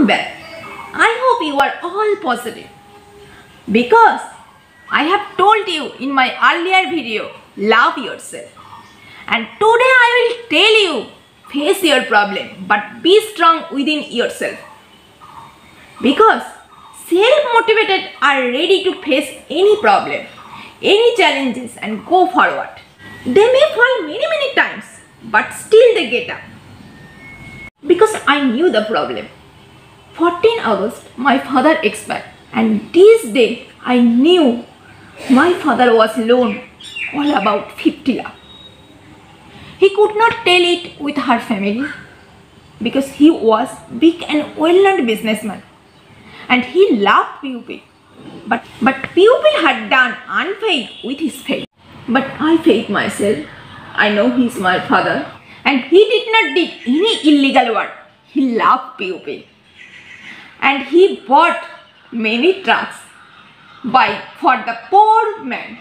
welcome back. I hope you are all positive because I have told you in my earlier video, love yourself. And today I will tell you, face your problem but be strong within yourself. Because self-motivated are ready to face any problem, any challenges and go forward. They may fall many times but still they get up. Because I knew the problem. 14 August, my father expired, and this day I knew my father was alone all about 50 lakh. He could not tell it with her family because he was big and well-known businessman and he loved PUP. But PUP had done unfaith with his faith. But I faith myself. I know he is my father and he did not did any illegal work. He loved PUP. And he bought many trucks for the poor man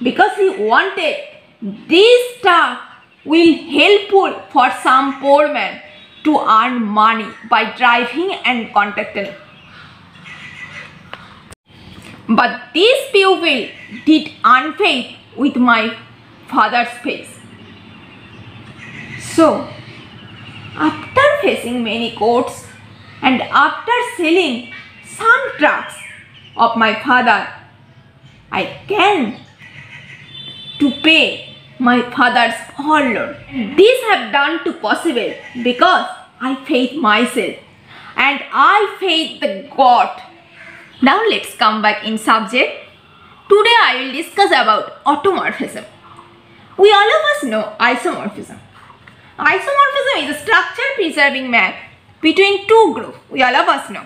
because he wanted this truck will helpful for some poor man to earn money by driving and contracting. But these people did unfaith with my father's face. So after facing many courts and after selling some trucks of my father, I can to pay my father's all loan. This have done to possible because I faith myself and I faith the God. Now let's come back in subject. Today I will discuss about automorphism. We all of us know isomorphism. Isomorphism is a structure preserving map between two groups. We all of us know.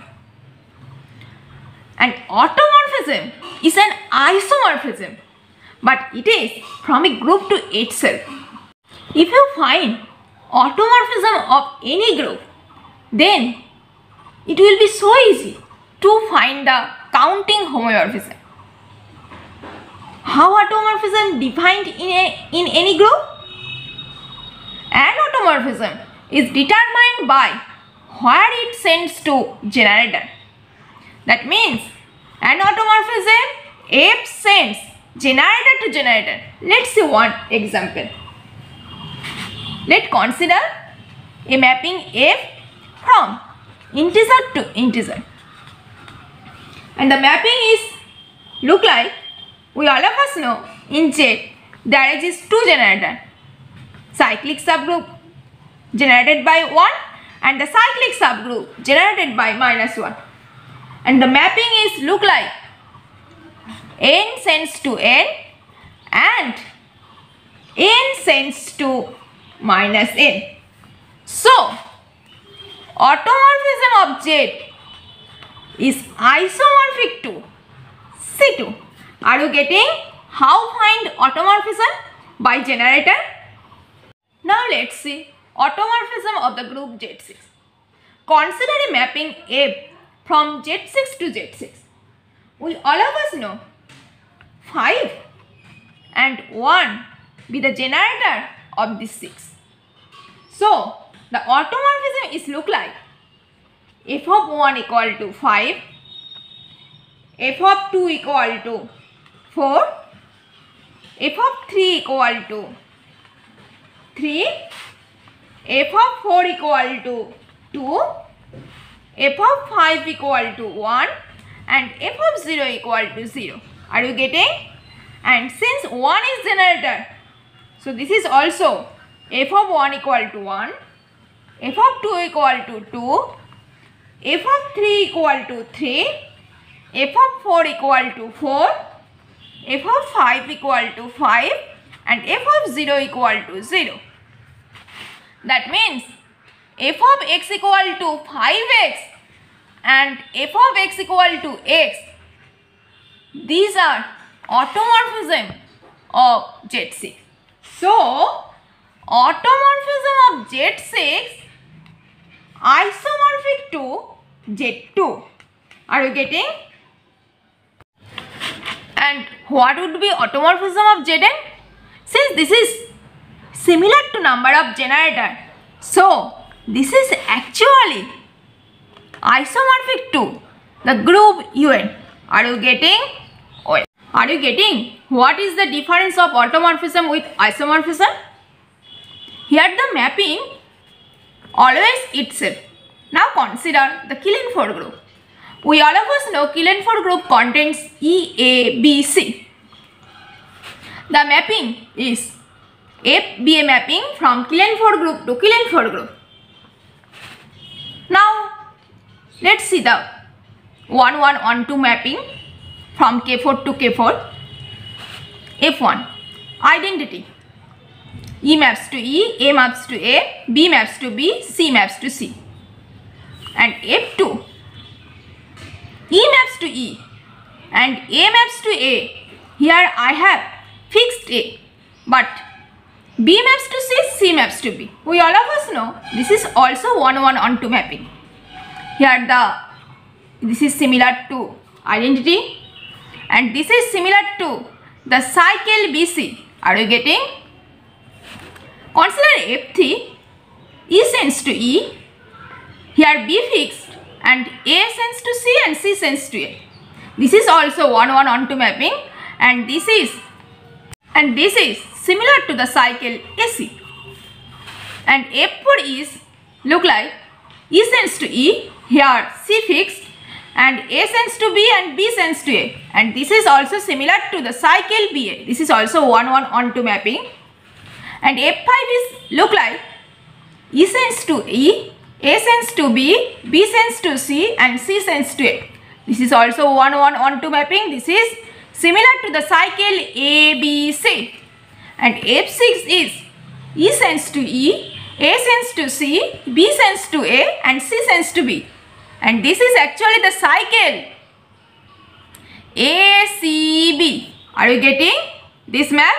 And automorphism is an isomorphism, but it is from a group to itself. If you find automorphism of any group, then it will be so easy to find the counting homomorphism. How automorphism defined in any group? An automorphism is determined by where it sends to generator. That means an automorphism F sends generator to generator. Let's see one example. Let's consider a mapping F from integer to integer. And the mapping is look like, we all of us know in Z there is two generator. Cyclic subgroup generated by 1 and the cyclic subgroup generated by -1. And the mapping is look like n sends to n and n sends to -n. So automorphism of Z is isomorphic to C2. Are you getting how find automorphism by generator? Now let's see automorphism of the group Z6. Consider a mapping F from Z6 to Z6. We all of us know 5 and 1 be the generator of this 6. So the automorphism is look like f of 1 equal to 5, f of 2 equal to 4, f of 3 equal to 3, f of 4 equal to 2, f of 5 equal to 1 and f of 0 equal to 0. Are you getting? And since 1 is generator, so this is also f of 1 equal to 1, f of 2 equal to 2, f of 3 equal to 3, f of 4 equal to 4, f of 5 equal to 5 and f of 0 equal to 0. That means f of x equal to 5x and f of x equal to x. These are automorphism of Z6. So automorphism of Z6 isomorphic to Z2. Are you getting? And what would be automorphism of Zn? Since this is similar to number of generator, so this is actually isomorphic to the group UN. Are you getting? Well, are you getting what is the difference of automorphism with isomorphism? Here the mapping always itself. Now consider the Killenford group. We all of us know Killenford group contains E, A, B, C. The mapping is FBA mapping from Killenford group to Killenford group. Now let's see the 1-1-1-2 mapping from K4 to K4. F1 identity. E maps to E, A maps to A, B maps to B, C maps to C. And F2 E maps to E and A maps to A. Here I have fixed A, but B maps to C, C maps to B. We all of us know this is also 1-1-1-2 mapping. Here this is similar to identity and this is similar to the cycle BC. Are you getting? Consider F3, E sends to E, here B fixed and A sends to C and C sends to A. This is also 1-1-1-2 mapping and this is similar to the cycle AC. And F4 is look like E sends to E, here C fixed and A sends to B and B sends to A. And this is also similar to the cycle BA. This is also 1-1-1-2 mapping. And F5 is look like E sends to E, A sends to B, B sends to C and C sends to A. This is also 1-1-1-2 mapping. This is similar to the cycle ABC. And F6 is E sends to E, A sends to C, B sends to A and C sends to B. And this is actually the cycle ACB. Are you getting this map?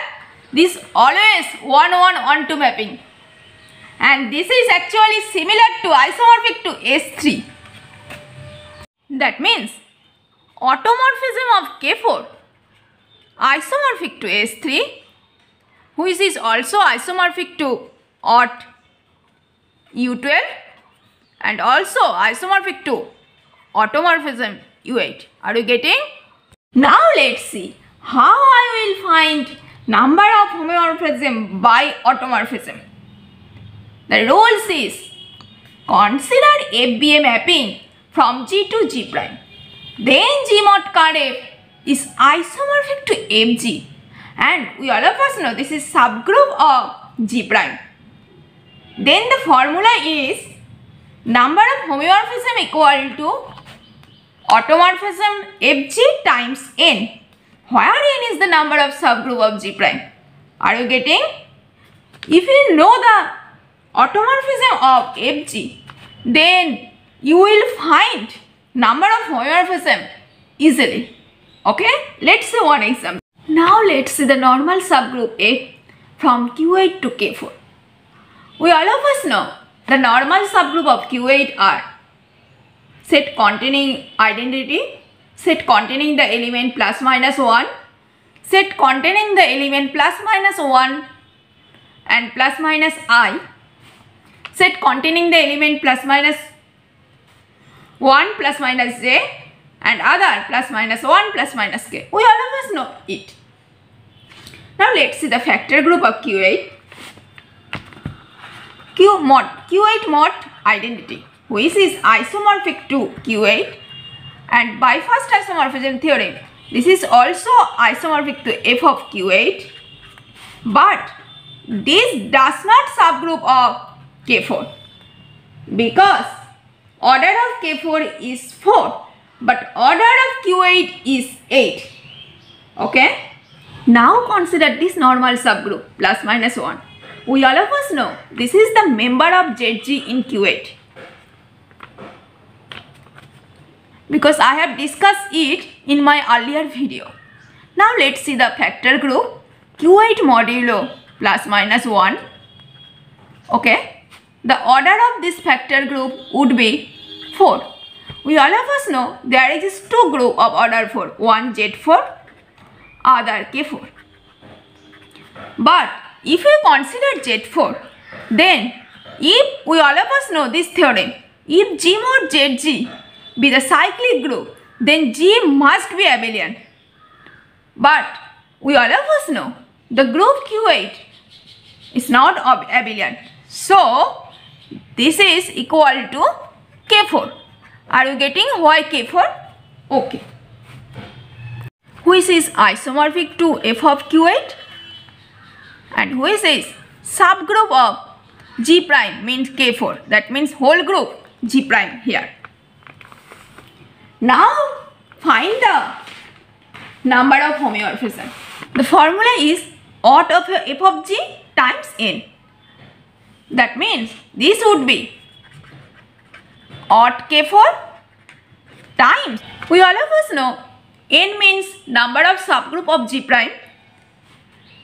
This always 1-1-1-2 mapping. And this is actually similar to isomorphic to S3. That means automorphism of K4 isomorphic to S3, which is also isomorphic to OT U12 and also isomorphic to automorphism U8. Are you getting? Now let's see how I will find number of homeomorphism by automorphism. The rules is consider FBA mapping from G to G prime. Then G mod card F is isomorphic to FG and we all of us know this is subgroup of G prime. Then the formula is number of homeomorphism equal to automorphism FG times N, where N is the number of subgroup of G prime. Are you getting? If you know the automorphism of FG, then you will find number of homeomorphism easily. Okay, let's see one example. Now let's see the normal subgroup A from Q8 to K4. We all of us know the normal subgroup of Q8 are set containing identity, set containing the element plus minus 1, set containing the element plus minus 1 and plus minus I, set containing the element plus minus 1 plus minus j and other plus minus 1 plus minus k. We all of us know it. Now let's see the factor group of Q8. Q8 mod identity, which is isomorphic to Q8, and by first isomorphism theorem this is also isomorphic to F of Q8, but this does not subgroup of K4 because order of K4 is 4 but order of Q8 is 8. Okay, now consider this normal subgroup plus minus 1. We all of us know this is the member of ZG in Q8 because I have discussed it in my earlier video. Now let's see the factor group Q8 modulo plus minus 1. Okay, the order of this factor group would be 4. We all of us know there is two group of order 4, one Z4, other K4. But if we consider Z4, then if we all of us know this theorem, If G mod Zg be the cyclic group, then G must be abelian. But we all of us know the group Q8 is not abelian. So this is equal to K4. Are you getting why K4? Okay. Which is isomorphic to f of Q8 and which is subgroup of G prime means K4. That means whole group G prime here. Now find the number of homeomorphism. The formula is odd of f of G times n. That means this would be odd K4 times, we all of us know n means number of subgroup of G prime,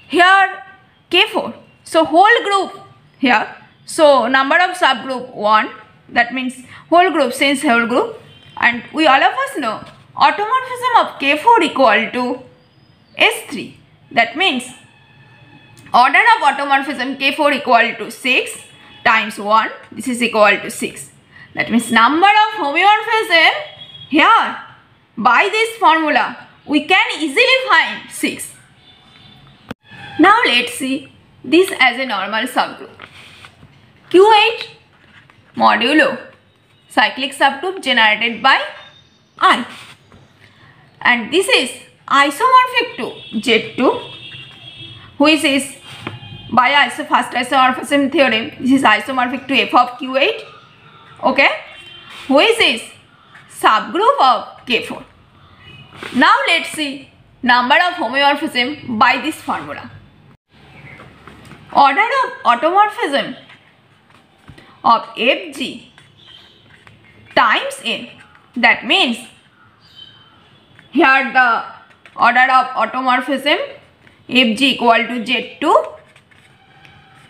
here K4, so whole group here, so number of subgroup 1, that means whole group since whole group, and we all of us know automorphism of K4 equal to S3, that means order of automorphism K4 equal to 6 times 1, this is equal to 6, that means number of homeomorphism here by this formula we can easily find 6. Now let's see this as a normal subgroup. Q8 modulo cyclic subgroup generated by I, and this is isomorphic to Z2, which is by first isomorphism theorem, this is isomorphic to f of Q8, okay, which is subgroup of K4. Now let's see number of homeomorphism by this formula. Order of automorphism of Fg times n, that means here the order of automorphism Fg equal to Z2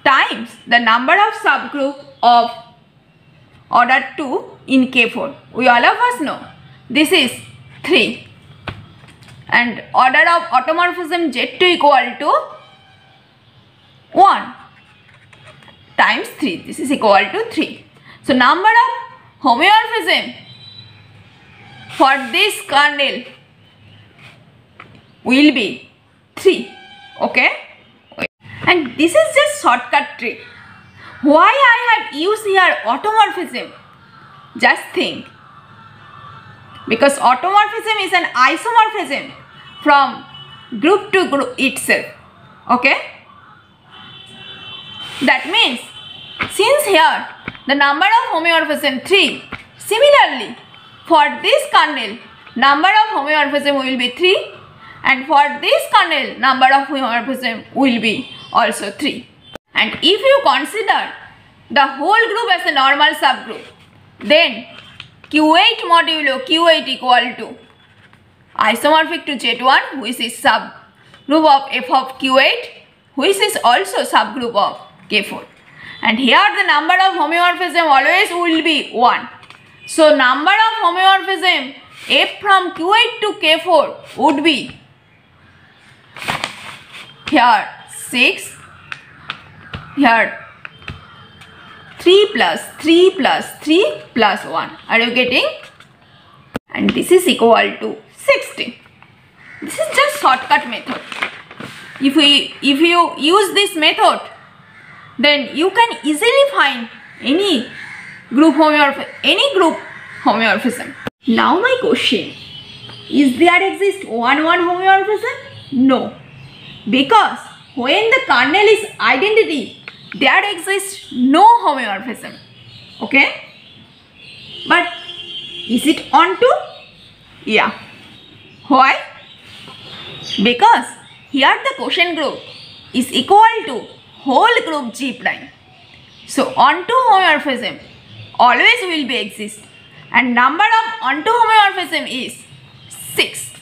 times the number of subgroup of order 2 in K4. We all of us know this is 3 and order of automorphism Z2 equal to 1 times 3, this is equal to 3. So number of homeomorphism for this kernel will be 3, okay, and this is just shortcut trick. Why I have used here automorphism? Just think, because automorphism is an isomorphism from group to group itself, okay. That means since here the number of homeomorphism 3, similarly for this kernel number of homeomorphism will be 3 and for this kernel number of homeomorphism will be also 3. And if you consider the whole group as a normal subgroup, then Q8 modulo Q8 equal to isomorphic to Z1, which is subgroup of f of Q8, which is also subgroup of K4. And here the number of homeomorphism always will be 1. So number of homeomorphism f from Q8 to K4 would be here 6, here 3 plus 3 plus 3 plus 1. Are you getting? And this is equal to 16. This is just shortcut method. If you use this method, then you can easily find any group homeomorphism. Now my question, is there exist 1-1 homeomorphism? No, because when the kernel is identity, there exists no homeomorphism, okay. But is it onto? Yeah. Why? Because here the quotient group is equal to whole group G prime. So onto homeomorphism always will be exist and number of onto homeomorphism is 6,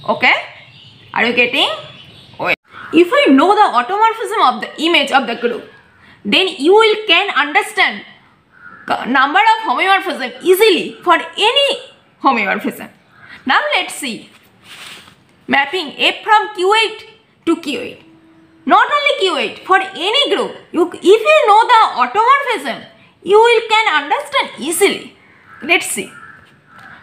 okay. Are you getting? If we know the automorphism of the image of the group, then you can understand number of homeomorphism easily for any homeomorphism. Now let's see mapping F from Q8 to Q8. Not only Q8, for any group, if you know the automorphism you will can understand easily. Let's see.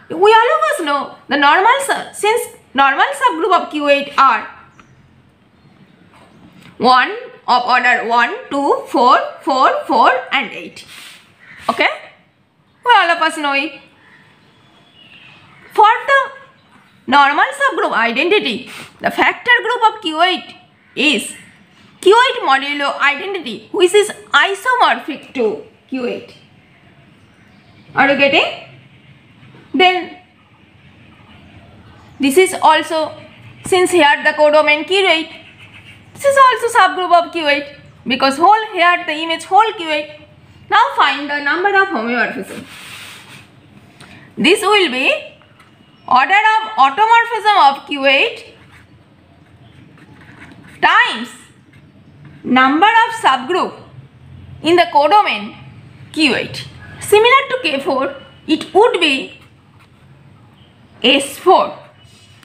We all of us know the since normal subgroup of Q8 are 1 of order 1, 2, 4, 4, 4 and 8. Okay? We all of us know it. For the normal subgroup identity, the factor group of Q8 is Q8 modulo identity, which is isomorphic to Q8. Are you getting? Then this is also, since here the codomain Q8, this is also subgroup of Q8 because whole here the image whole Q8. Now find the number of homeomorphism. This will be order of automorphism of Q8 times number of subgroup in the codomain Q8. Similar to K4, it would be S4.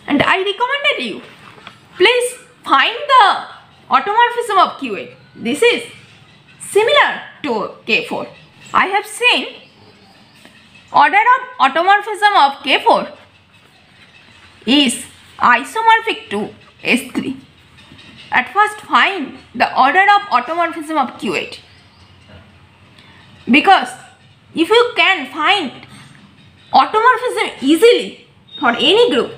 And I recommended you, please find the automorphism of Q8. This is similar to K4. I have seen order of automorphism of K4 is isomorphic to S3. At first find the order of automorphism of Q8. Because if you can find automorphism easily for any group,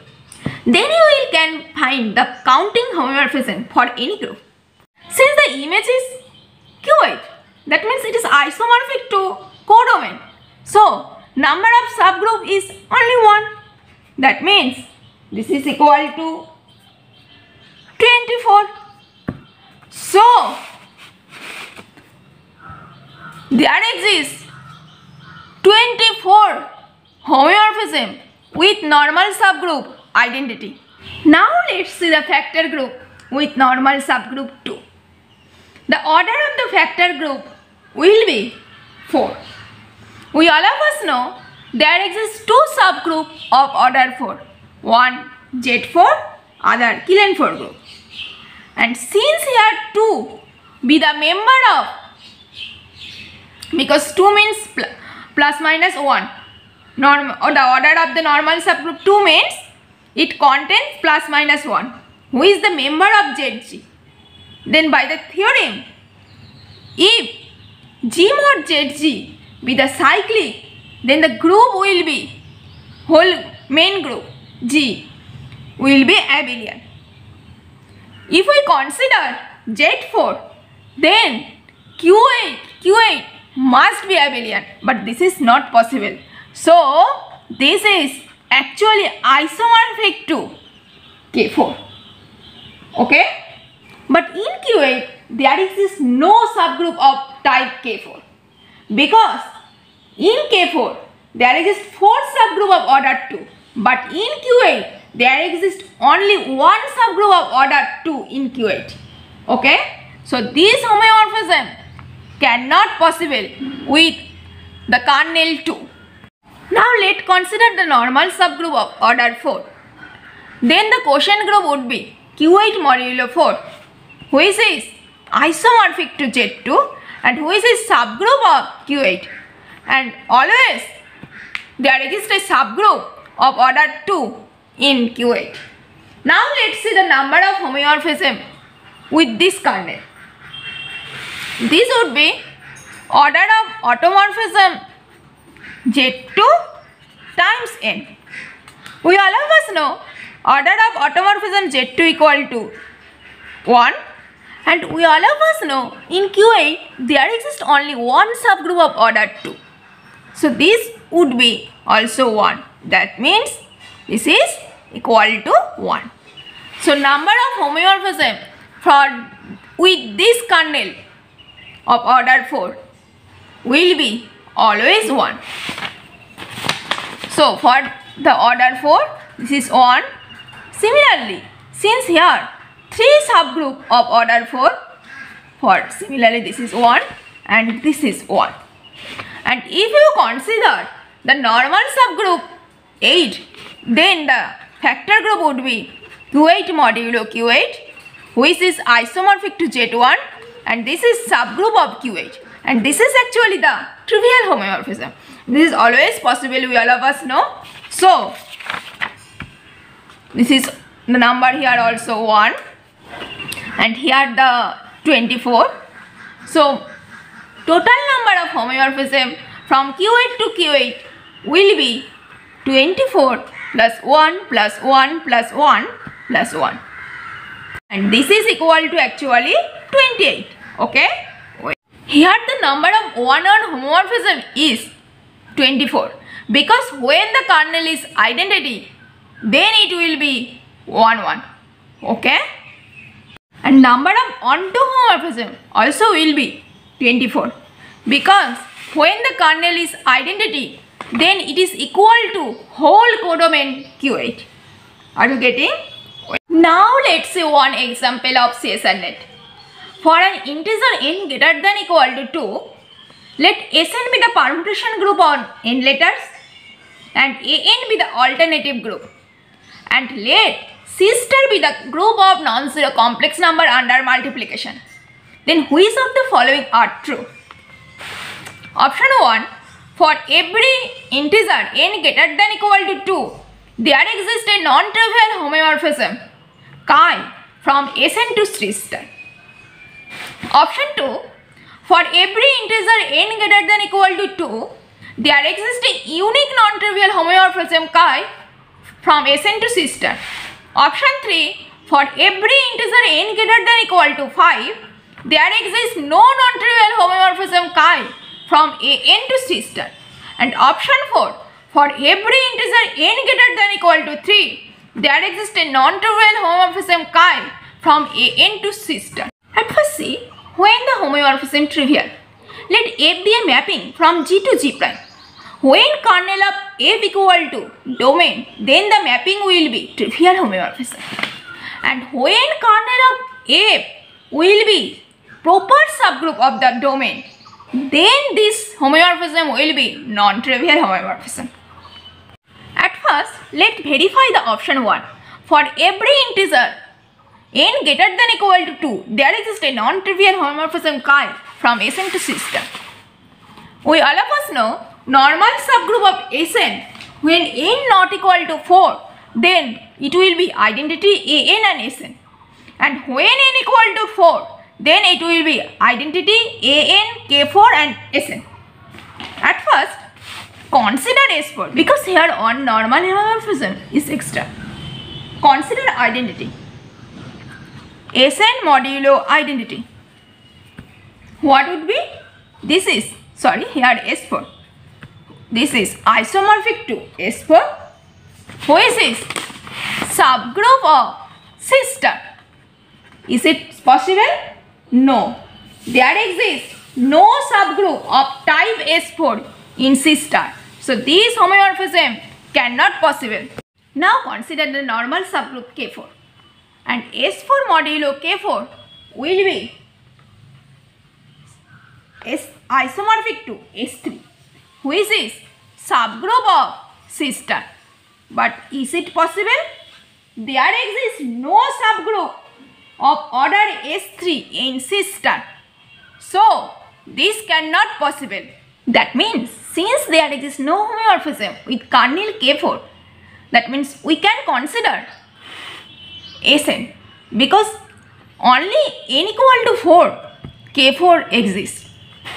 then you will can find the counting homeomorphism for any group. Since the image is Q8, that means it is isomorphic to codomain. So number of subgroup is only 1. That means this is equal to 24. So there exists 24 homeomorphism with normal subgroup identity. Now let's see the factor group with normal subgroup 2. The order of the factor group will be 4. We all of us know there exists 2 subgroup of order 4. One Z4, other Killen4 group. And since here 2 be the member of, because 2 means plus minus 1, or the order of the normal subgroup 2 means it contains plus minus 1, who is the member of ZG. Then by the theorem, if G mod ZG be the cyclic, then the group will be, whole main group G will be abelian. If we consider Z4, then Q8 must be abelian, but this is not possible. So this is actually isomorphic to K4. Okay? But in Q8 there exists no subgroup of type K4, because in K4 there exists 4 subgroup of order 2, but in Q8 there exists only 1 subgroup of order 2 in Q8. Okay? So this homeomorphism cannot possible with the kernel 2. Now let's consider the normal subgroup of order 4. Then the quotient group would be Q8 modulo 4, which is isomorphic to Z2 and which is subgroup of Q8. And always there exists a subgroup of order 2 in Q8. Now let's see the number of homeomorphism with this kernel. This would be order of automorphism Z2 times n. We all of us know order of automorphism Z2 equal to 1, and we all of us know in Q8 there exists only 1 subgroup of order 2. So this would be also 1. That means this is equal to 1. So number of homeomorphism for with this kernel of order 4 will be always 1. So for the order 4, this is 1. Similarly, since here 3 subgroup of order 4, for similarly this is 1 and this is 1. And if you consider the normal subgroup 8, then the factor group would be Q8 modulo Q8, which is isomorphic to Z1, and this is subgroup of Q8. and this is actually the trivial homeomorphism. This is always possible, we all of us know. So this is the number here also 1 and here the 24. So total number of homeomorphism from Q8 to Q8 will be 24 plus 1 plus 1 plus 1 plus 1, and this is equal to actually 28. Okay, here the number of one-on homomorphism is 24, because when the kernel is identity then it will be 1 1. Okay, and number of onto homomorphism also will be 24, because when the kernel is identity then it is equal to whole codomain Q8. Are you getting? Now let's see one example of CSRNet. For an integer n greater than equal to 2, let Sn be the permutation group on n letters and An be the alternative group, and let C star be the group of non-zero complex number under multiplication. Then which of the following are true? Option 1. For every integer n greater than equal to 2, there exists a non-trivial homomorphism chi from Sn to C star. Option 2. For every integer n greater than equal to 2, there exists a unique non-trivial homomorphism chi from Sn to C star. Option 3. For every integer n greater than equal to 5, there exists no non-trivial homomorphism chi from An to C star. And option 4. For every integer n greater than equal to 3, there exists a non-trivial homomorphism chi from An to C star. At first see, when the homomorphism trivial, let F be a mapping from G to G prime. When kernel of F equal to domain, then the mapping will be trivial homomorphism. And when kernel of F will be proper subgroup of the domain, then this homomorphism will be non-trivial homomorphism. At first, let's verify the option 1. For every integer n greater than equal to 2, there exists a non-trivial homomorphism chi from Sn to C star. We all of us know normal subgroup of Sn, when n not equal to 4, then it will be identity An and Sn. And when n equal to 4, then it will be identity An, K4 and Sn. At first, consider S4, because here on normal homomorphism is extra. Consider identity Sn modulo identity. What would be? This is, sorry, here S4. This is isomorphic to S4, which is subgroup of C star. Is it possible? No. There exists no subgroup of type S4 in C star. So this homomorphism cannot possible. Now consider the normal subgroup K4. And S4 modulo K4 will be isomorphic to S3, which is subgroup of C star. But is it possible? There exists no subgroup of order S3 in C star. So this cannot possible. That means since there exists no homomorphism with kernel K4, that means we can consider Sn, because only n equal to 4 K4 exists,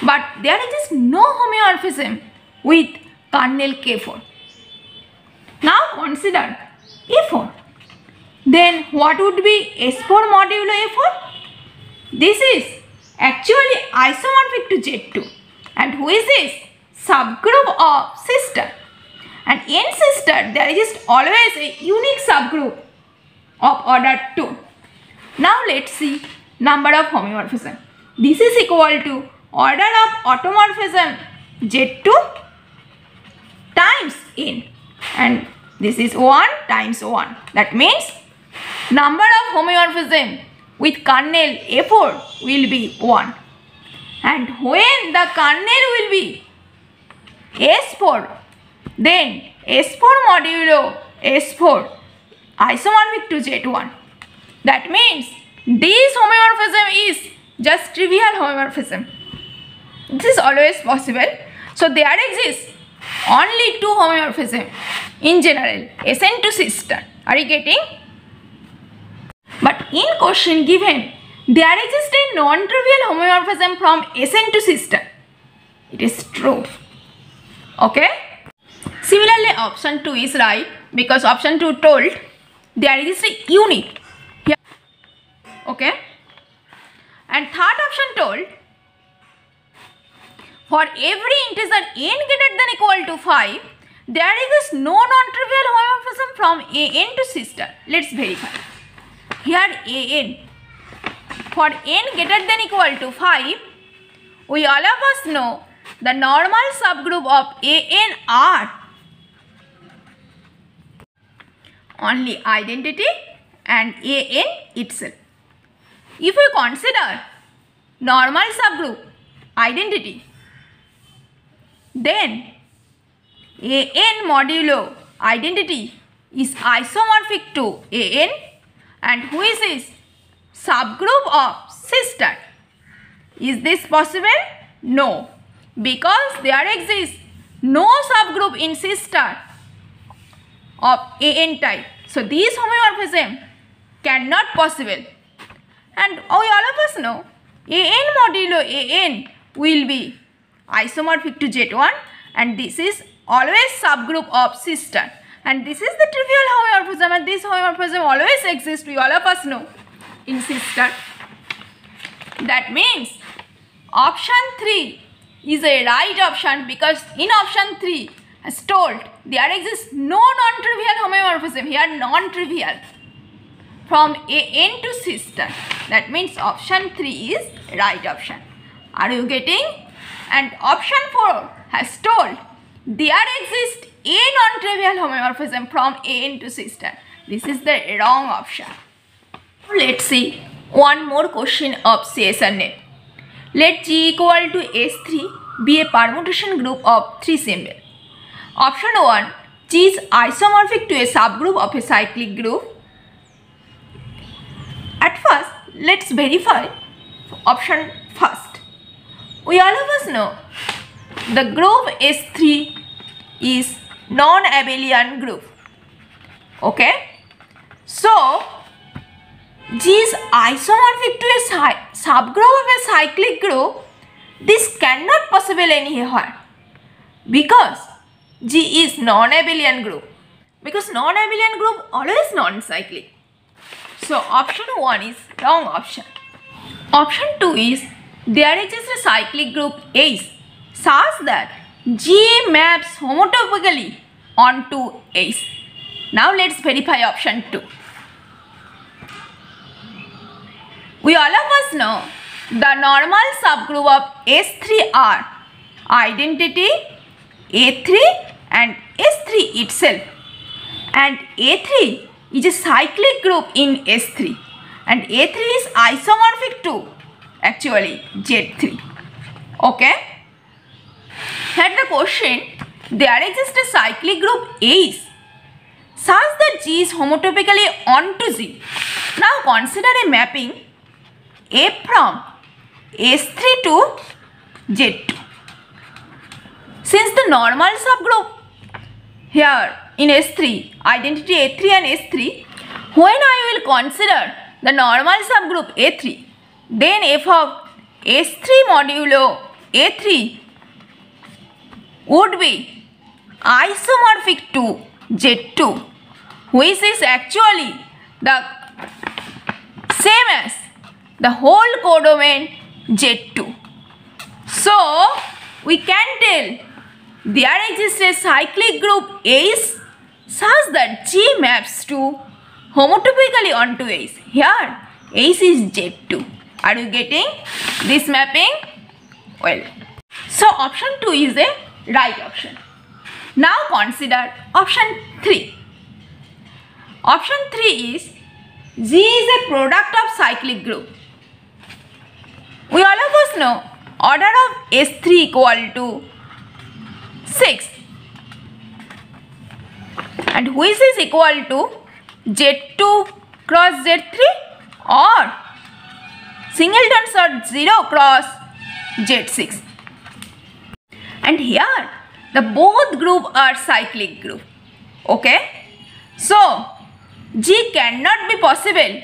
but there exists no homomorphism with kernel K4. Now consider A4. Then what would be S4 modulo A4? This is actually isomorphic to Z2, and which is subgroup of C star. And in C star there is always a unique subgroup of order 2. Now let's see number of homomorphism. This is equal to order of automorphism Z2 times n, and this is 1 times 1. That means number of homomorphism with kernel A4 will be 1. And when the kernel will be S4, then S4 modulo S4 isomorphic to Z1. That means this homomorphism is just trivial homomorphism. This is always possible. So there exists only two homeomorphisms in general, Sn to Cis-ter. Are you getting? But in question given, there exists a non-trivial homeomorphism from Sn to Cis-ter. It is true. Okay. Similarly, option 2 is right because option 2 told there is a unit here. Okay. And third option told for every integer n greater than equal to 5, there is no non-trivial homeomorphism from An to Cis-ter. Let's verify. Here An, for n greater than equal to 5, we all of us know the normal subgroup of An are only identity and An itself. If we consider normal subgroup identity, then An modulo identity is isomorphic to An, and which is subgroup of Cis-ter. Is this possible? No, because there exists no subgroup in Cis-ter of An type. So these homomorphism cannot possible. And we all of us know An modulo An will be isomorphic to Z1, and this is always subgroup of Cis-ter. And this is the trivial homomorphism, and this homomorphism always exists, we all of us know, in Cis-ter. That means option 3 is a right option because in option 3 as told there exists no non-trivial homomorphism, here non-trivial, from An to Cis-ter. That means option 3 is right option. Are you getting? And option 4 has told there exists a non-trivial homomorphism from An to Cis-ter. This is the wrong option. Let's see one more question of CSR. Let G equal to S3 be a permutation group of 3 symbol. Option 1, G is isomorphic to a subgroup of a cyclic group. At first, let's verify option first. We all of us know the group S3 is non-abelian group. Okay? So, G is isomorphic to a subgroup of a cyclic group. This cannot possible anywhere because G is non-abelian group. Because non-abelian group always non-cyclic. So option 1 is wrong option. Option 2 is there exists a cyclic group H such that G maps homotopically onto H. Now let's verify option 2. We all of us know the normal subgroup of S3 are identity, A3 and S3 itself. And A3 is a cyclic group in S3. And A3 is isomorphic to actually Z3. Okay? Here the question, there exists a cyclic group H such that G is homotopically onto Z. Now consider a mapping A from S3 to Z2. Since the normal subgroup here in S3, identity A3 and S3, when I will consider the normal subgroup A3, then f of S3 modulo A3 would be isomorphic to Z2, which is actually the same as the whole codomain Z2. So, we can tell there exists a cyclic group H such that G maps to homotopically onto H. Here, H is Z2. Are you getting this mapping? Well, so option 2 is a right option. Now consider option 3. Option 3 is G is a product of cyclic group. We all of us know order of S3 equal to 6 and which is equal to Z2 cross Z3 or singleton sort 0 cross Z6. and here the both group are cyclic group. Okay, so G cannot be possible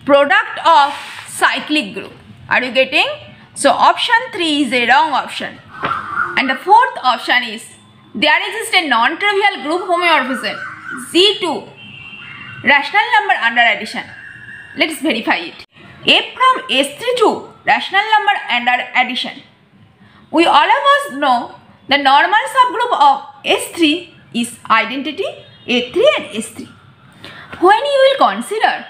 product of cyclic group. Are you getting? So option 3 is a wrong option. And the fourth option is there exists a non-trivial group homeomorphism Z2 rational number under addition. Let us verify it. F from S3 to rational number under addition. We all of us know the normal subgroup of S3 is identity A3 and S3. When you will consider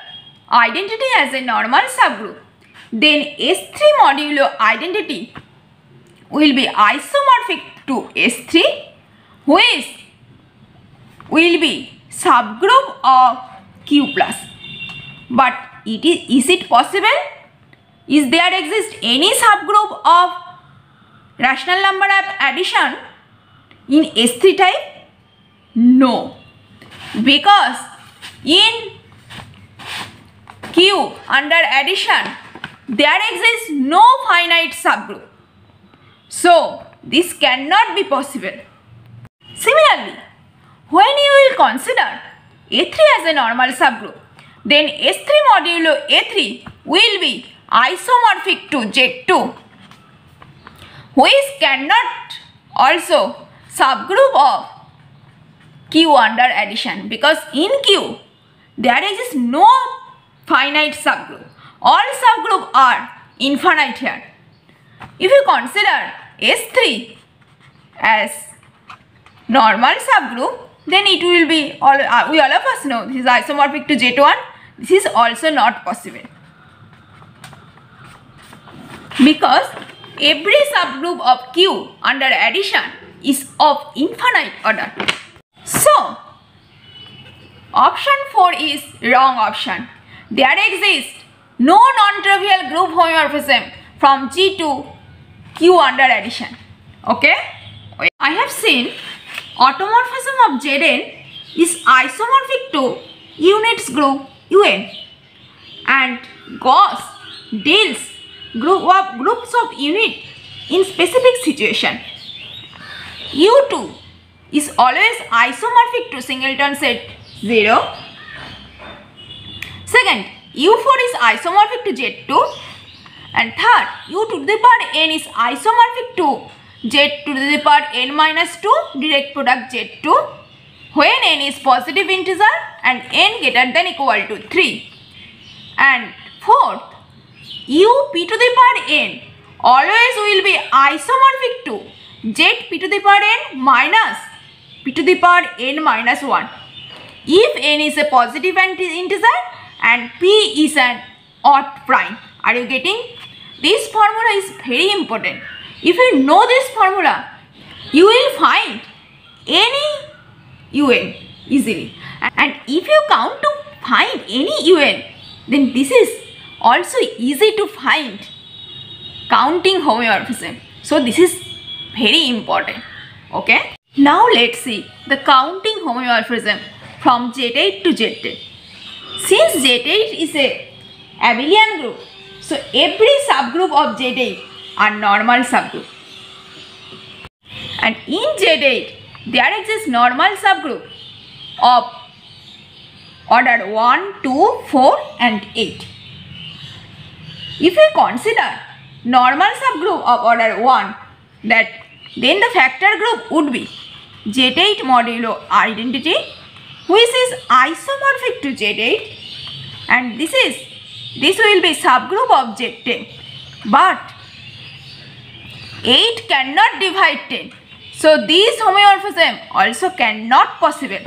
identity as a normal subgroup, then S3 modulo identity will be isomorphic to S3, which will be subgroup of Q plus. But is it possible? Is there exist any subgroup of rational number of addition in S3 type? No, because in Q under addition there exists no finite subgroup. So this cannot be possible. Similarly, when you will consider A3 as a normal subgroup, then S3 modulo A3 will be isomorphic to Z2, which cannot also subgroup of Q under addition, because in Q there exists no finite subgroup. All subgroups are infinite here. If you consider S3 as normal subgroup, then it will be, we all of us know this is isomorphic to Z1. This is also not possible, because every subgroup of Q under addition is of infinite order. So option 4 is wrong option. There exists no non-trivial group homeomorphism from G to Q under addition. Okay, I have seen automorphism of Zn is isomorphic to units group Un, and Gauss deals groups of unit in specific situation. U2 is always isomorphic to singleton set 0. Second, U4 is isomorphic to Z2, and third, U to the power n is isomorphic to Z to the power n minus 2 direct product Z2 when n is positive integer and n greater than equal to 3. And fourth, U p to the power n always will be isomorphic to Z p to the power n minus p to the power n minus 1 if n is a positive integer and p is an odd prime. Are you getting? This formula is very important. If you know this formula, you will find any un easily. And if you count to find any un, then this is also easy to find counting homeomorphism. So this is very important. Okay. Now let's see the counting homeomorphism from Z8 to Z10. Since Z8 is a abelian group, so every subgroup of Z8 are normal subgroup. And in Z8, there exists normal subgroup of order 1, 2, 4 and 8. If we consider normal subgroup of order 1, then the factor group would be Z8 modulo identity, which is isomorphic to Z8, and this will be subgroup of Z10. But 8 cannot divide 10. So this homeomorphism also cannot possible.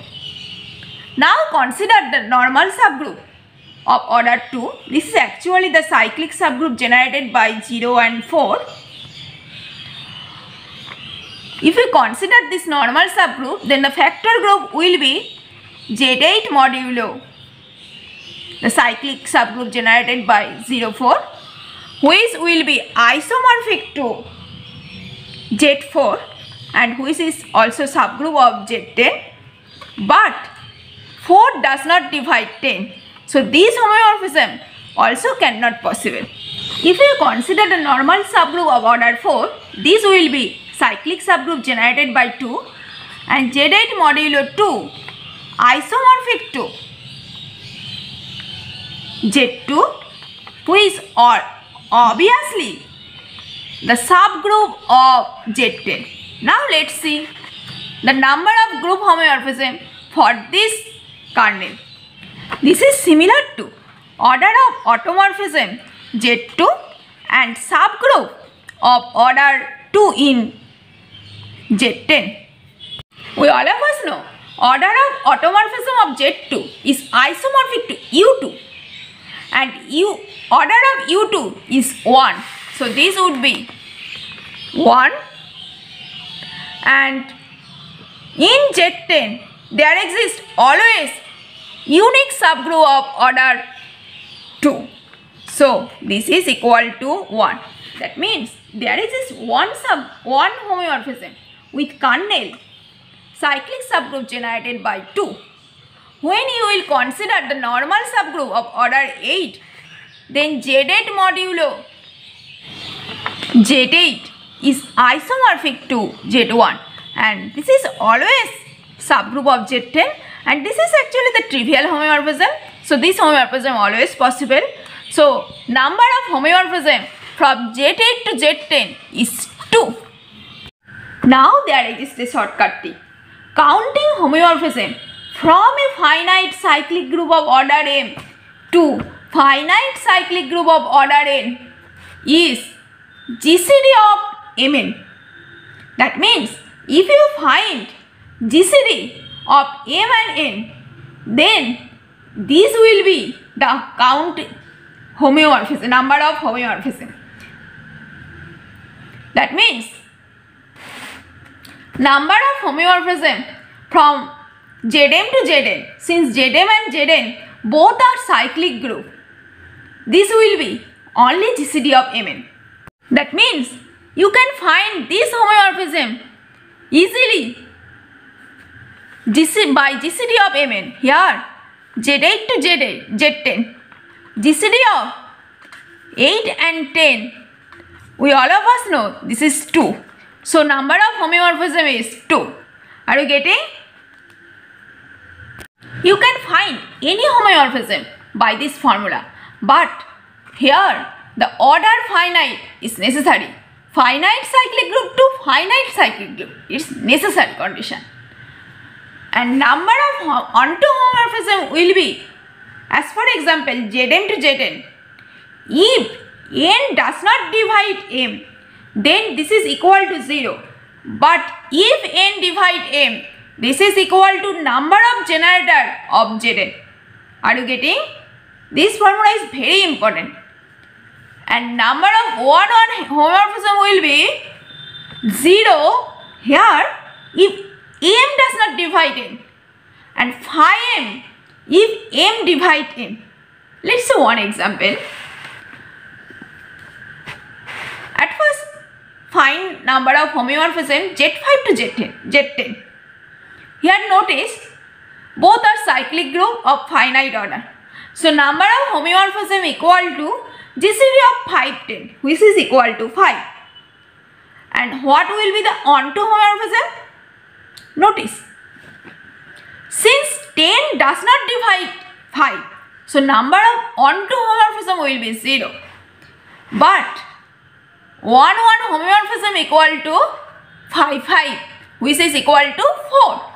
Now consider the normal subgroup of order 2. This is actually the cyclic subgroup generated by 0 and 4. If you consider this normal subgroup, then the factor group will be Z8 modulo the cyclic subgroup generated by 0, 4, which will be isomorphic to Z4 and which is also subgroup of Z10, but 4 does not divide 10. So this homeomorphism also cannot possible. If you consider the normal subgroup of order 4, this will be cyclic subgroup generated by 2 and Z8 modulo 2 isomorphic to Z2, who is obviously the subgroup of Z10. Now let's see the number of group homeomorphism for this kernel. This is similar to order of automorphism Z2 and subgroup of order 2 in Z10. We all of us know order of automorphism of Z2 is isomorphic to U2 and order of U2 is 1. So this would be 1, and in Z10 there exists always unique subgroup of order 2. So this is equal to 1. That means there exists one homeomorphism with kernel cyclic subgroup generated by 2. When you will consider the normal subgroup of order 8, then Z8 modulo Z8 is isomorphic to Z1, and this is always subgroup of Z10, and this is actually the trivial homeomorphism. So this homeomorphism always possible. So number of homeomorphism from Z8 to Z10 is 2. Now there exists a shortcut trick. Counting homeomorphism from a finite cyclic group of order m to finite cyclic group of order n is GCD of Mn. That means if you find GCD of m and n, then this will be the count homeomorphism, number of homeomorphism. That means number of homeomorphism from Zm to Zn, since Zm and Zn both are cyclic group, this will be only GCD of Mn. That means you can find this homeomorphism easily by GCD of Mn. Here Z8 to Z10, GCD of 8 and 10, we all of us know this is 2. So number of homeomorphism is 2. Are you getting? You can find any homeomorphism by this formula, but here the order finite is necessary. Finite cyclic group to finite cyclic group, it's necessary condition. And number of onto homomorphism will be, as for example, Zm to Zn. If n does not divide m, then this is equal to 0. But if n divide m, this is equal to number of generator of Zn. Are you getting? This formula is very important. And number of one homomorphism will be 0 here if m does not divide n, and phi m if m divide n. Let's see one example. At first, find number of homomorphism Z5 to Z10. Here notice both are cyclic group of finite order. So number of homomorphism equal to GCD of 5, 10, which is equal to 5. And what will be the onto homomorphism? Notice, since 10 does not divide 5, so number of onto homomorphism will be 0. But 1 homomorphism equal to 5, 5, which is equal to 4.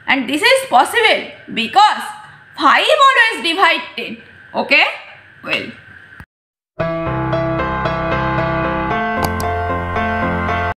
And this is possible because 5 always divide 10. Okay? Well.